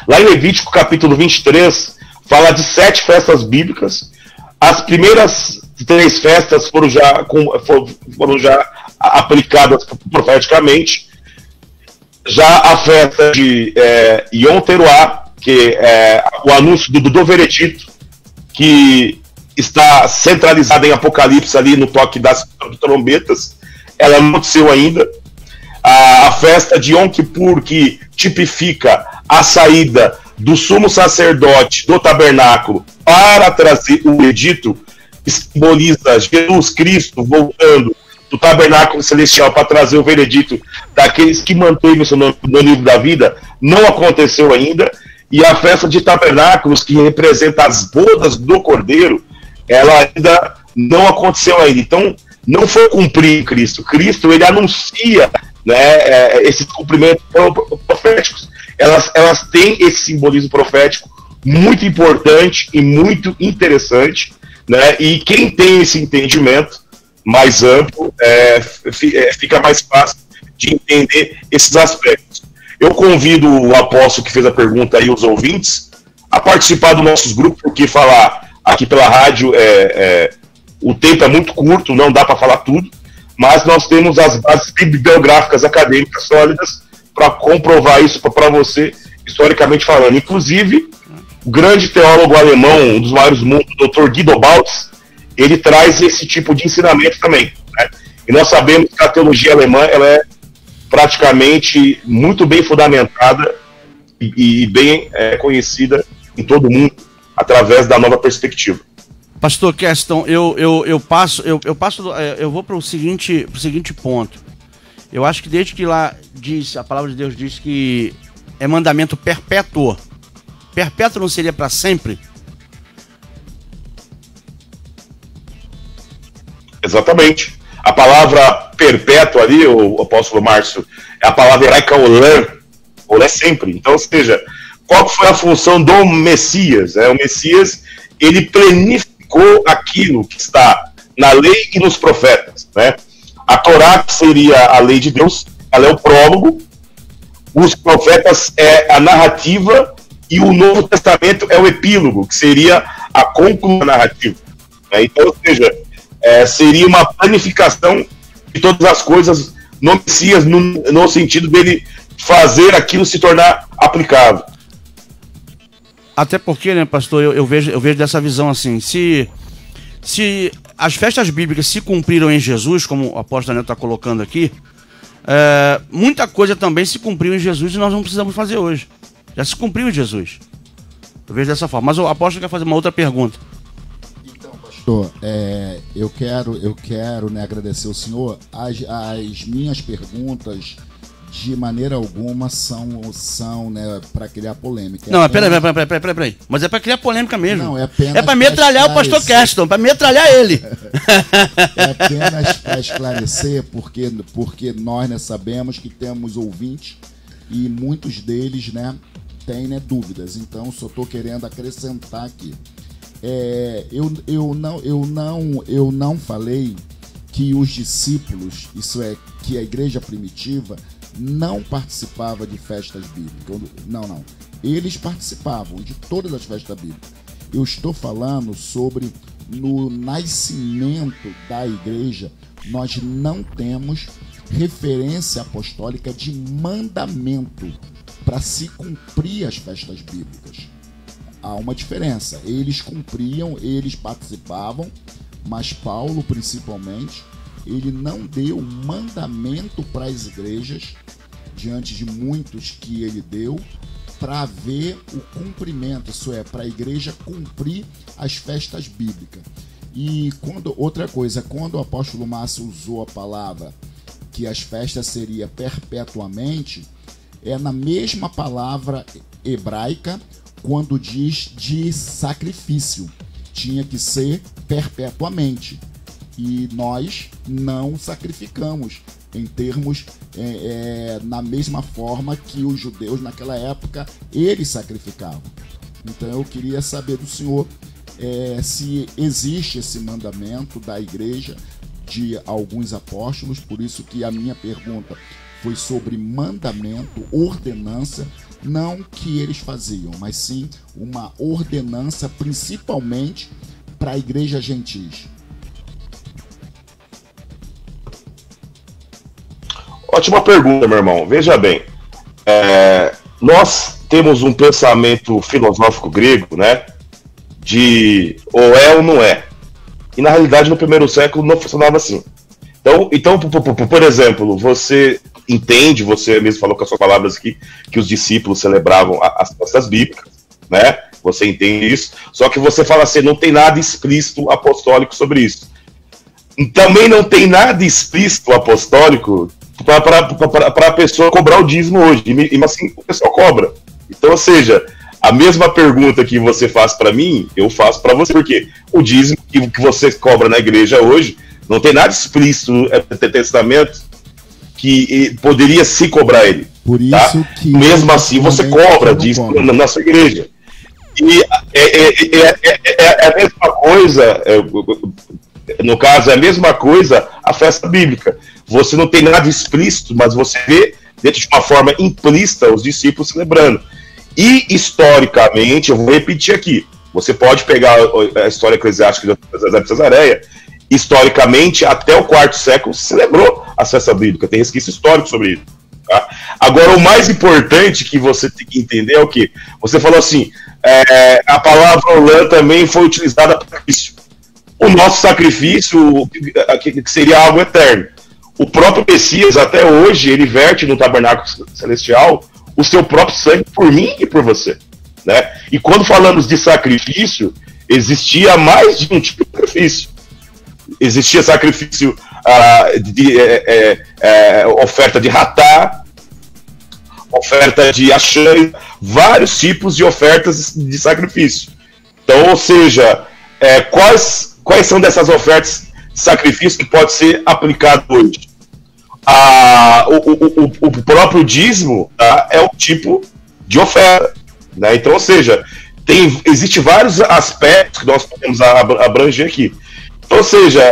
Lá em Levítico capítulo 23 fala de 7 festas bíblicas. As primeiras 3 festas foram já aplicadas profeticamente. Já a festa de Yom Teruah, que é o anúncio do veredito, que está centralizada em Apocalipse ali no toque das trombetas, ela não aconteceu ainda. A festa de Yom Kippur, que tipifica a saída do sumo sacerdote do tabernáculo para trazer o edito, simboliza Jesus Cristo voltando do tabernáculo celestial para trazer o veredito daqueles que mantêm o seu nome no livro da vida, não aconteceu ainda. E a festa de tabernáculos, que representa as bodas do Cordeiro, ela ainda não aconteceu ainda. Então, não foi cumprir em Cristo. Cristo, ele anuncia, né, esses cumprimentos proféticos. Elas têm esse simbolismo profético muito importante e muito interessante, né? E quem tem esse entendimento mais amplo, fica mais fácil de entender esses aspectos. Eu convido o apóstolo que fez a pergunta e os ouvintes a participar dos nossos grupos, porque falar aqui pela rádio, o tempo é muito curto, não dá para falar tudo, mas nós temos as bases bibliográficas acadêmicas sólidas para comprovar isso para você, historicamente falando. Inclusive, o grande teólogo alemão, um dos maiores do mundo, o Dr. Guido Baltz, ele traz esse tipo de ensinamento também, né? E nós sabemos que a teologia alemã, ela é praticamente muito bem fundamentada e bem conhecida em todo o mundo, através da nova perspectiva. Pastor Keston, eu vou para o seguinte ponto. Eu acho que desde que lá diz, a palavra de Deus diz que é mandamento perpétuo. Perpétuo não seria para sempre? Exatamente. A palavra perpétua ali, o apóstolo Márcio, é a palavra hebraica olã. Olã é sempre. Então, ou seja, qual foi a função do Messias? O Messias, ele planificou aquilo que está na lei e nos profetas, né? A Torá, que seria a lei de Deus, ela é o prólogo, os profetas é a narrativa e o Novo Testamento é o epílogo, que seria a conclusão narrativa. Então, ou seja, seria uma planificação de todas as coisas no Messias, no sentido dele fazer aquilo se tornar aplicável. Até porque, né, pastor, eu vejo dessa visão assim, se as festas bíblicas se cumpriram em Jesus, como o apóstolo Daniel está colocando aqui, muita coisa também se cumpriu em Jesus e nós não precisamos fazer hoje. Já se cumpriu em Jesus. Eu vejo dessa forma. Mas o apóstolo quer fazer uma outra pergunta. Então, pastor, eu quero, né, agradecer ao senhor. As minhas perguntas, de maneira alguma, são né, para criar polêmica. Não, peraí. Mas é para criar polêmica mesmo. Não, é apenas para metralhar o pastor Keston, para metralhar ele. É apenas para esclarecer, porque nós, né, sabemos que temos ouvintes e muitos deles, né, têm, né, dúvidas. Então, só estou querendo acrescentar aqui. Eu não falei que os discípulos, isso é, que a igreja primitiva não participava de festas bíblicas. Não. Eles participavam de todas as festas bíblicas. Eu estou falando sobre no nascimento da igreja, nós não temos referência apostólica de mandamento para se cumprir as festas bíblicas. Há uma diferença. Eles cumpriam, eles participavam, mas Paulo, principalmente, ele não deu mandamento para as igrejas, diante de muitos que ele deu, para ver o cumprimento, isso é, para a igreja cumprir as festas bíblicas. E outra coisa, quando o apóstolo Márcio usou a palavra que as festas seriam perpetuamente, é na mesma palavra hebraica quando diz de sacrifício. Tinha que ser perpetuamente. E nós não sacrificamos em termos na mesma forma que os judeus naquela época eles sacrificavam. Então eu queria saber do senhor se existe esse mandamento da igreja de alguns apóstolos, por isso que a minha pergunta foi sobre mandamento, ordenança, não que eles faziam, mas sim uma ordenança principalmente para a igreja gentis. Ótima pergunta, meu irmão. Veja bem, nós temos um pensamento filosófico grego, né, de ou é ou não é. E na realidade no primeiro século não funcionava assim. Então, por exemplo, você entende, você mesmo falou com as suas palavras aqui, que os discípulos celebravam as festas bíblicas, né? Você entende isso, só que você fala assim, não tem nada explícito apostólico sobre isso. também não tem nada explícito apostólico para a pessoa cobrar o dízimo hoje, e assim o pessoal cobra. Então, ou seja, a mesma pergunta que você faz para mim, eu faço para você, porque o dízimo que você cobra na igreja hoje, não tem nada explícito no testamento que poderia se cobrar ele. Por isso tá? que mesmo assim você cobra dízimo na sua igreja. E é a mesma coisa, no caso, é a mesma coisa a festa bíblica. Você não tem nada explícito, mas você vê dentro de uma forma implícita os discípulos celebrando. E historicamente, eu vou repetir aqui, você pode pegar a história eclesiástica de Cesareia, historicamente, até o IV século se celebrou a festa bíblica, tem resquício histórico sobre isso. Tá? Agora, o mais importante que você tem que entender é o quê? Você falou assim, a palavra olã também foi utilizada para isso. O nosso sacrifício, que seria algo eterno. O próprio Messias, até hoje, ele verte no tabernáculo celestial o seu próprio sangue por mim e por você. Né? E quando falamos de sacrifício, existia mais de um tipo de sacrifício. Existia sacrifício de oferta de ratá, oferta de axã, vários tipos de ofertas de sacrifício. Então, ou seja, quais são dessas ofertas de sacrifício que pode ser aplicado hoje? O próprio dízimo, tá, é um tipo de oferta. Né? Então, ou seja, existe vários aspectos que nós podemos abranger aqui. Então, ou seja,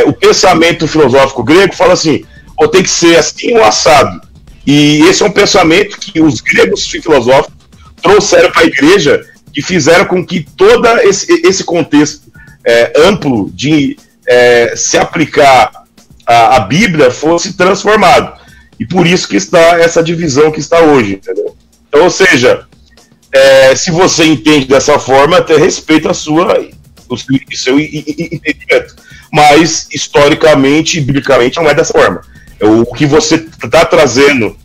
o pensamento filosófico grego fala assim, ou tem que ser assim ou assado. E esse é um pensamento que os gregos filosóficos trouxeram para a igreja e fizeram com que todo esse contexto amplo de se aplicar a Bíblia fosse transformado. E por isso que está essa divisão que está hoje. Entendeu? Então, ou seja, se você entende dessa forma, até respeita o seu entendimento. Mas, historicamente e biblicamente, não é dessa forma. O que você está trazendo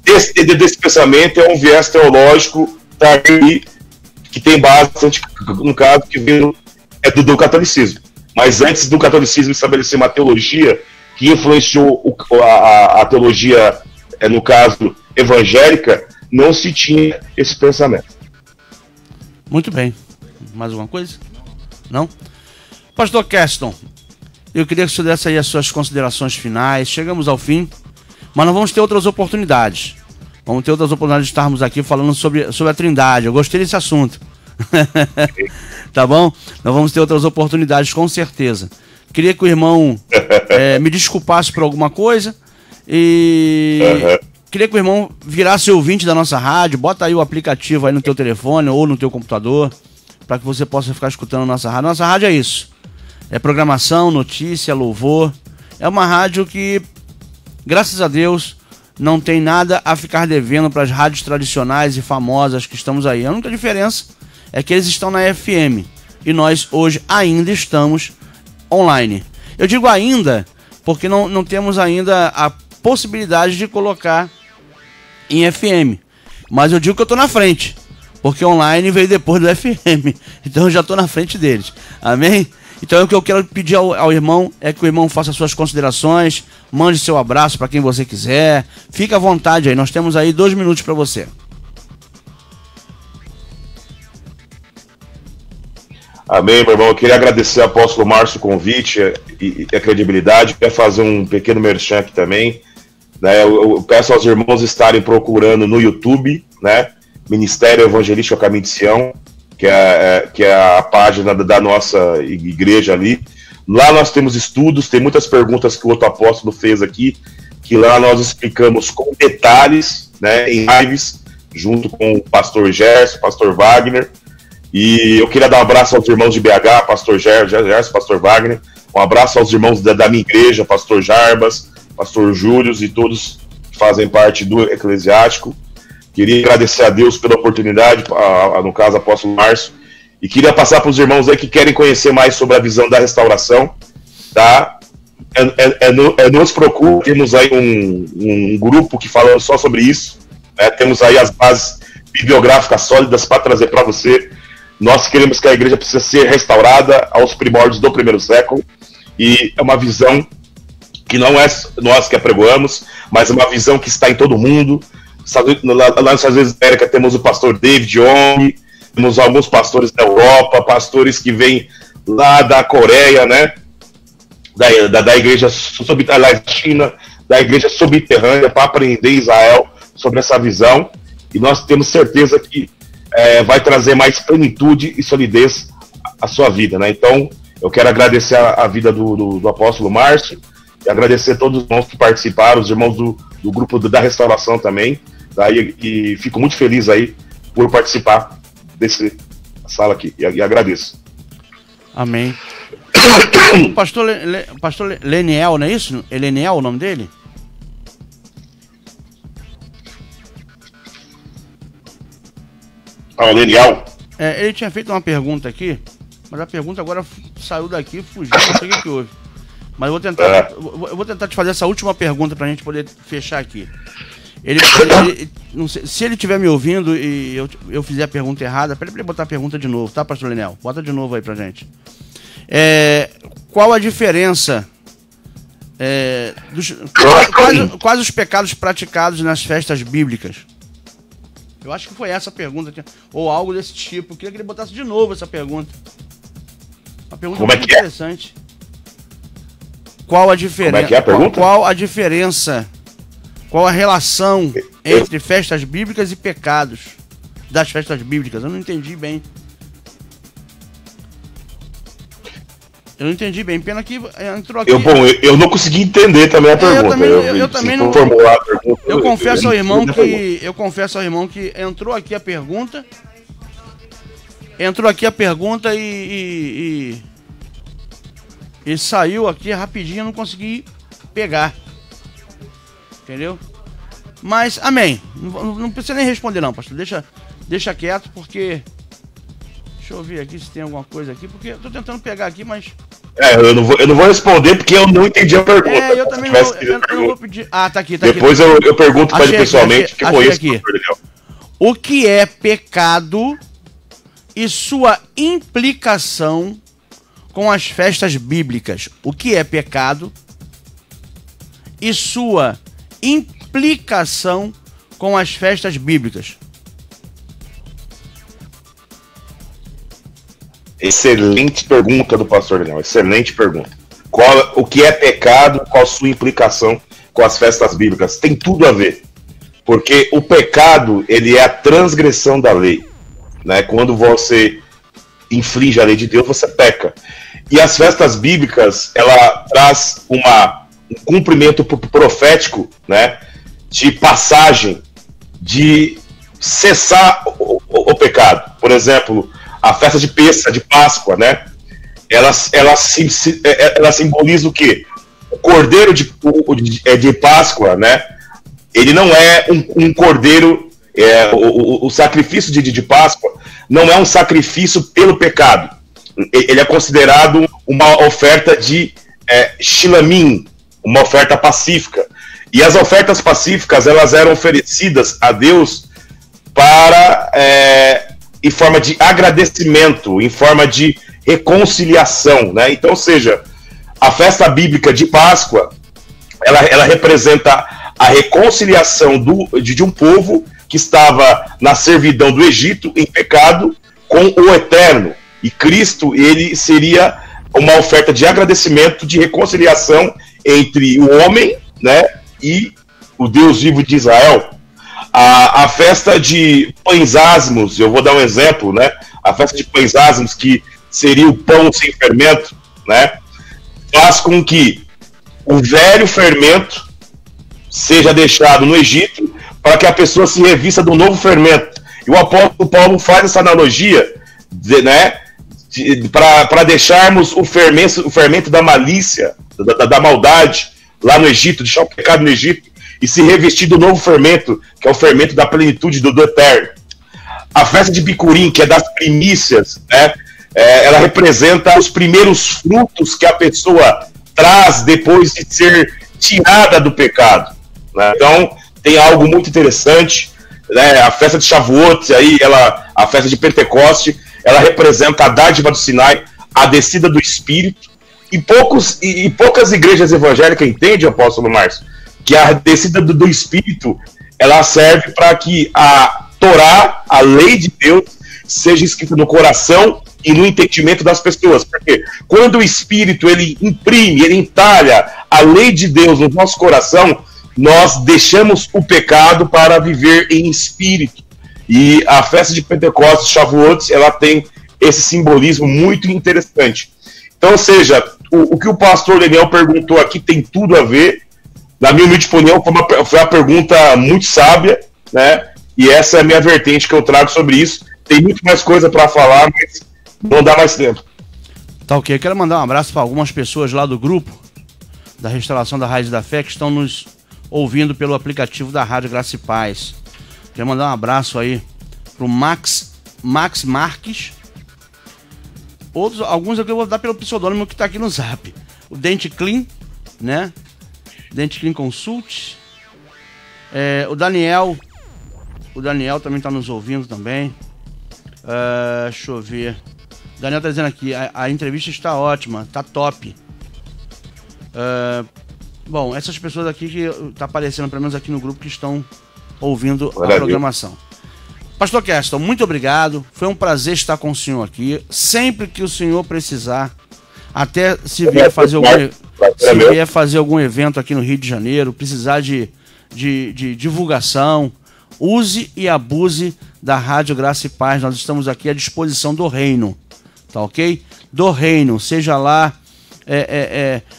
desse pensamento é um viés teológico que tem base, no caso, que vem do catolicismo. Mas antes do catolicismo estabelecer uma teologia que influenciou a teologia, no caso, evangélica, não se tinha esse pensamento. Muito bem. Mais alguma coisa? Não? Pastor Keston, eu queria que o senhor desse aí as suas considerações finais. Chegamos ao fim, mas nós vamos ter outras oportunidades. Vamos ter outras oportunidades de estarmos aqui falando sobre a Trindade. Eu gostei desse assunto. Tá bom? Nós vamos ter outras oportunidades, com certeza. Queria que o irmão me desculpasse por alguma coisa e queria que o irmão virasse ouvinte da nossa rádio. Bota aí o aplicativo aí no teu telefone ou no teu computador para que você possa ficar escutando a nossa rádio. Nossa rádio é isso. É programação, notícia, louvor. É uma rádio que, graças a Deus, não tem nada a ficar devendo para as rádios tradicionais e famosas que estamos aí. A única diferença é que eles estão na FM e nós hoje ainda estamos online. Eu digo ainda porque não temos ainda a possibilidade de colocar em FM, mas eu digo que eu estou na frente, porque online veio depois do FM, então eu já estou na frente deles. Amém? Então o que eu quero pedir ao irmão é que o irmão faça suas considerações, mande seu abraço para quem você quiser, fica à vontade aí, nós temos aí 2 minutos para você. Amém, meu irmão. Eu queria agradecer ao apóstolo Márcio o convite e a credibilidade. Quero fazer um pequeno merchan aqui também. Né? Eu peço aos irmãos estarem procurando no YouTube, né? Ministério Evangelístico a Caminho de Sião, que é a página da nossa igreja ali. Lá nós temos estudos, tem muitas perguntas que o outro apóstolo fez aqui, que lá nós explicamos com detalhes, né, em lives, junto com o pastor Gerson, pastor Wagner. E eu queria dar um abraço aos irmãos de BH, pastor Gerson, pastor Wagner. Um abraço aos irmãos da minha igreja, pastor Jarbas, pastor Júlio e todos que fazem parte do Eclesiástico. Queria agradecer a Deus pela oportunidade, no caso, apóstolo Márcio. E queria passar para os irmãos aí que querem conhecer mais sobre a visão da restauração, tá? Nos procure, temos aí um grupo que fala só sobre isso, né? Temos aí as bases bibliográficas sólidas para trazer para você. Nós queremos que a igreja precisa ser restaurada aos primórdios do 1º século. e é uma visão que não é nós que apregoamos, mas é uma visão que está em todo mundo. Lá nos Estados Unidos da América temos o pastor David Young, temos alguns pastores da Europa, pastores que vêm lá da Coreia, né? Da igreja China, da igreja subterrânea, para aprender Israel sobre essa visão. E nós temos certeza que vai trazer mais plenitude e solidez à sua vida, né? Então, eu quero agradecer a vida do apóstolo Márcio, e agradecer a todos os irmãos que participaram, os irmãos do grupo da restauração também, tá? E fico muito feliz aí por participar dessa sala aqui, e agradeço. Amém. Pastor Leniel, não é isso? É Leniel o nome dele? Leniel. Ele tinha feito uma pergunta aqui, mas a pergunta agora saiu daqui, fugiu, não sei o que houve. Mas eu vou tentar te fazer essa última pergunta pra gente poder fechar aqui. Não sei, se ele estiver me ouvindo e eu fizer a pergunta errada, pede pra ele botar a pergunta de novo, tá, pastor Leniel? Bota de novo aí pra gente. Qual a diferença quais os pecados praticados nas festas bíblicas? Eu acho que foi essa a pergunta aqui, ou algo desse tipo. Eu queria que ele botasse de novo essa pergunta. Uma pergunta muito interessante. Qual a diferença? Como é que é a pergunta? Qual a diferença? Qual a relação entre festas bíblicas e pecados das festas bíblicas? Eu não entendi bem. Pena que entrou aqui. Eu não consegui entender também a pergunta. Eu também não. Formular a pergunta, eu confesso ao irmão que entrou aqui a pergunta. E saiu aqui rapidinho, eu não consegui pegar. Entendeu? Mas, amém. Não precisa nem responder não, pastor. Deixa quieto, porque... Deixa eu ver aqui se tem alguma coisa aqui, porque eu tô tentando pegar aqui, mas... eu não vou responder porque eu não entendi a pergunta. Eu também não vou pedir... Ah, tá aqui. Depois eu pergunto para ele pessoalmente, que foi isso. O que é pecado e sua implicação com as festas bíblicas? O que é pecado e sua implicação com as festas bíblicas? Excelente pergunta do pastor Daniel, excelente pergunta. O que é pecado, qual a sua implicação com as festas bíblicas? Tem tudo a ver, porque o pecado, ele é a transgressão da lei, né? Quando você infringe a lei de Deus, você peca. E as festas bíblicas, ela traz um cumprimento profético, né? De passagem, de cessar o pecado. Por exemplo, a festa de Pêssega, de Páscoa, né? Ela simboliza o quê? O cordeiro de Páscoa, né? Ele não é um cordeiro. O sacrifício de Páscoa não é um sacrifício pelo pecado. Ele é considerado uma oferta de shilamim, uma oferta pacífica. E as ofertas pacíficas, elas eram oferecidas a Deus em forma de agradecimento, em forma de reconciliação, né? Então, ou seja, a festa bíblica de Páscoa, ela representa a reconciliação de um povo que estava na servidão do Egito, em pecado, com o Eterno. E Cristo, ele seria uma oferta de agradecimento, de reconciliação entre o homem, né, e o Deus vivo de Israel. A festa de pães asmos, eu vou dar um exemplo, né? A festa de pães asmos, que seria o pão sem fermento, né? Faz com que o velho fermento seja deixado no Egito para que a pessoa se revista do novo fermento. E o apóstolo Paulo faz essa analogia, né? Para deixarmos o fermento da malícia, da maldade lá no Egito, deixar o pecado no Egito e se revestir do novo fermento, que é o fermento da plenitude do Eterno. A festa de Bicurim, que é das primícias, né? Ela representa os primeiros frutos que a pessoa traz depois de ser tirada do pecado, né? Então, tem algo muito interessante, né? A festa de Shavuot, a festa de Pentecoste, ela representa a dádiva do Sinai, a descida do Espírito, E poucas igrejas evangélicas entendem, apóstolo Márcio, que a descida do Espírito, ela serve para que a Torá, a lei de Deus, seja escrita no coração e no entendimento das pessoas. Porque quando o Espírito, ele imprime, ele entalha a lei de Deus no nosso coração, nós deixamos o pecado para viver em espírito. E a festa de Pentecostes, Shavuot, ela tem esse simbolismo muito interessante. Então, ou seja, o que o pastor Daniel perguntou aqui tem tudo a ver. Na minha humilde opinião, foi uma pergunta muito sábia, né? E essa é a minha vertente que eu trago sobre isso. Tem muito mais coisa para falar, mas não dá mais tempo. Tá ok. Eu quero mandar um abraço para algumas pessoas lá do grupo da Restauração da Raiz da Fé que estão nos ouvindo pelo aplicativo da Rádio Graça e Paz. Quero mandar um abraço aí pro Max Marques. Alguns eu vou dar pelo pseudônimo que está aqui no Zap. O Dente Clean, né? Dente Clean Consult. O Daniel também está nos ouvindo também. Deixa eu ver. O Daniel está dizendo aqui, a entrevista está ótima, está top. Bom, essas pessoas aqui que tá aparecendo, pelo menos aqui no grupo, que estão ouvindo a programação. Pastor Keston, muito obrigado. Foi um prazer estar com o senhor aqui. Sempre que o senhor precisar, até se vier fazer algum evento aqui no Rio de Janeiro, precisar de divulgação, use e abuse da Rádio Graça e Paz. Nós estamos aqui à disposição do reino, tá ok? Do reino, seja lá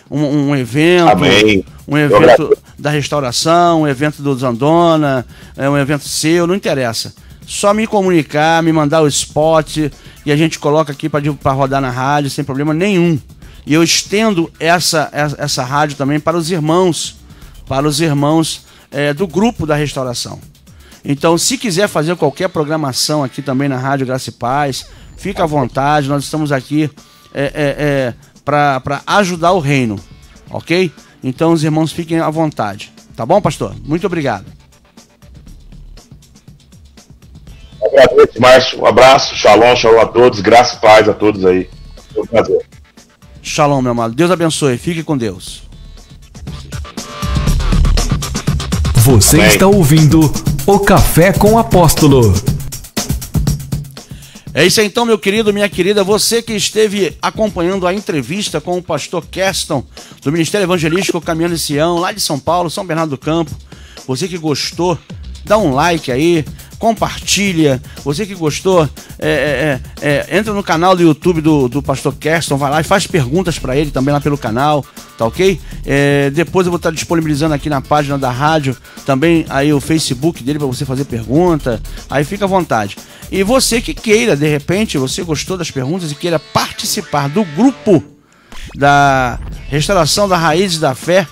um evento, amém, um evento da restauração, um evento do Zandona, um evento seu, não interessa. Só me comunicar, me mandar o spot e a gente coloca aqui para rodar na rádio sem problema nenhum. E eu estendo essa rádio também para os irmãos do grupo da restauração. Então, se quiser fazer qualquer programação aqui também na Rádio Graça e Paz, fica à vontade, nós estamos aqui para ajudar o reino, ok? Então os irmãos fiquem à vontade, tá bom, pastor? Muito obrigado. Agradeço, Márcio, um abraço, shalom a todos, graça e paz a todos aí, foi um prazer. Shalom, meu amado, Deus abençoe, fique com Deus. Você Amém. Está ouvindo o Café com o Apóstolo. É isso aí então, meu querido, minha querida, você que esteve acompanhando a entrevista com o pastor Keston, do Ministério Evangelístico Caminhando em Sião, lá de São Paulo, São Bernardo do Campo. Você que gostou, dá um like aí, compartilha. Você que gostou, entra no canal do YouTube do pastor Keston, vai lá e faz perguntas para ele também lá pelo canal, tá ok? Depois eu vou estar disponibilizando aqui na página da rádio também aí o Facebook dele para você fazer pergunta, aí fica à vontade. E você que queira, de repente, você gostou das perguntas e queira participar do grupo da Restauração da Raiz da Fé,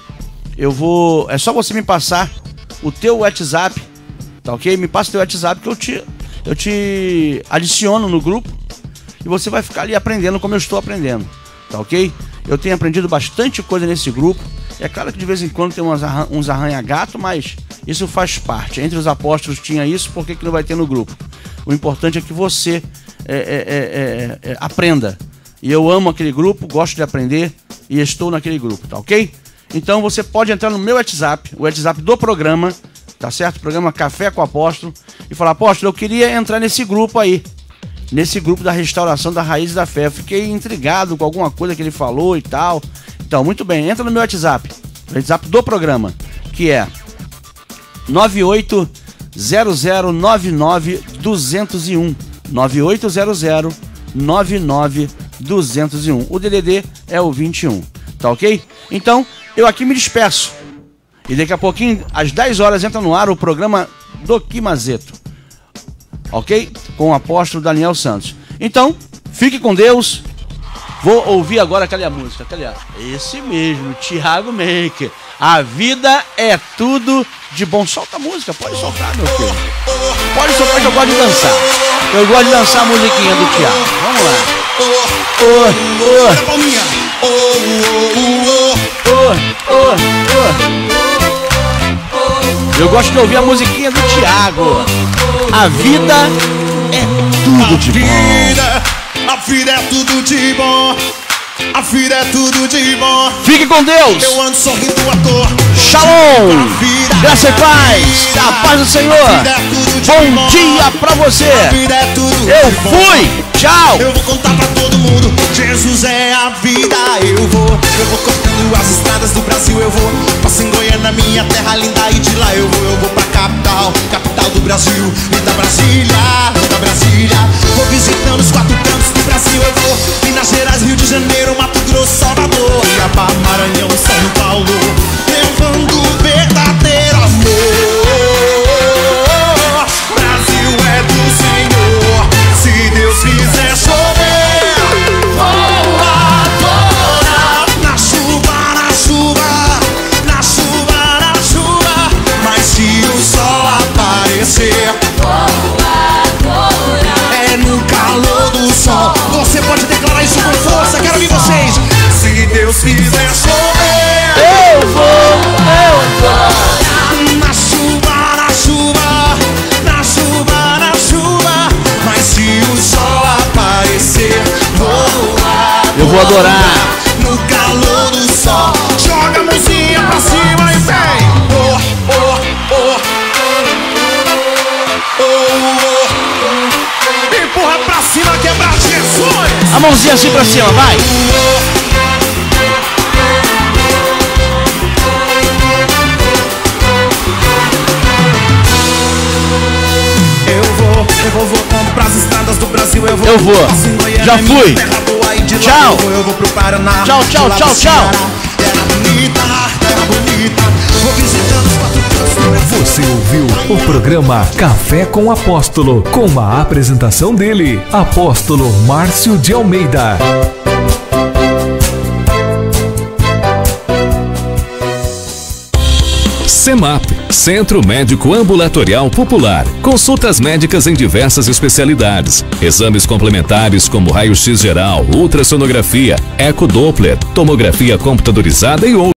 é só você me passar o teu WhatsApp, tá ok? Me passa o teu WhatsApp que eu te adiciono no grupo e você vai ficar ali aprendendo como eu estou aprendendo, tá ok? Eu tenho aprendido bastante coisa nesse grupo. É claro que de vez em quando tem uns arranha-gato, mas isso faz parte. Entre os apóstolos tinha isso, por que não vai ter no grupo? O importante é que você aprenda. E eu amo aquele grupo, gosto de aprender e estou naquele grupo, tá ok? Então você pode entrar no meu WhatsApp, o WhatsApp do programa, tá certo? Programa Café com o Apóstolo, e falar: apóstolo, eu queria entrar nesse grupo aí, nesse grupo da Restauração da Raiz da Fé. Eu fiquei intrigado com alguma coisa que ele falou e tal. Então, muito bem, entra no meu WhatsApp, o WhatsApp do programa, que é 980099-201. 980099-201. O DDD é o 21, tá ok? Então, eu aqui me despeço. E daqui a pouquinho, às 10 horas, entra no ar o programa do Quimazeto, ok? Com o apóstolo Daniel Santos. Então, fique com Deus. Vou ouvir agora aquela música. Esse mesmo, Thiago Maker. A vida é tudo de bom. Solta a música, pode soltar, meu filho. Pode soltar que eu gosto de dançar. Eu gosto de dançar a musiquinha do Thiago. Vamos lá. Eu gosto de ouvir a musiquinha do Thiago. A vida é tudo de bom. A vida é tudo de bom. A vida é tudo de bom. Fique com Deus. Eu ando sorrindo à toa. Shalom. Graça e paz. A paz do Senhor. Bom dia pra você. Eu fui. Tchau. Eu vou contar pra todo mundo. Jesus é a vida. Eu vou cortando as estradas do Brasil. Eu vou passo em Goiânia, minha terra linda. E de lá eu vou pra capital do Brasil. Linda Brasília, linda Brasília. Vou visitando os 4 cantos do Brasil. Eu vou Minas Gerais, Rio de Janeiro, Mato Grosso, Salvador, Iabá, Maranhão, São Paulo, levando o verdadeiro amor. Brasil é do Senhor. Se Deus fizer chover, vou adorar. Na chuva, na chuva, na chuva, na chuva. Mas se o sol aparecer, vou adorar. É no calor do sol. Você pode declarar isso com força. Quero ouvir vocês. Se Deus fizer chover, eu vou. Na chuva, na chuva, na chuva, na chuva. Mas se o sol aparecer, eu vou adorar. No calor do sol. Joga a mãozinha pra cima e vem. Empurra pra cima, quebra Jesus. A mãozinha assim pra cima, vai. Eu vou voltando pras estradas do Brasil. Eu vou. Já fui. Tchau. Eu vou pro Paraná. Tchau, tchau, tchau, tchau. Terra bonita, terra bonita. Vou visitando os 4 cantos do Brasil. Você ouviu o programa Café com o Apóstolo, com a apresentação dele, Apóstolo Márcio de Almeida. CEMAP, Centro Médico Ambulatorial Popular. Consultas médicas em diversas especialidades. Exames complementares como raio-x geral, ultrassonografia, ecodoppler, tomografia computadorizada e outros.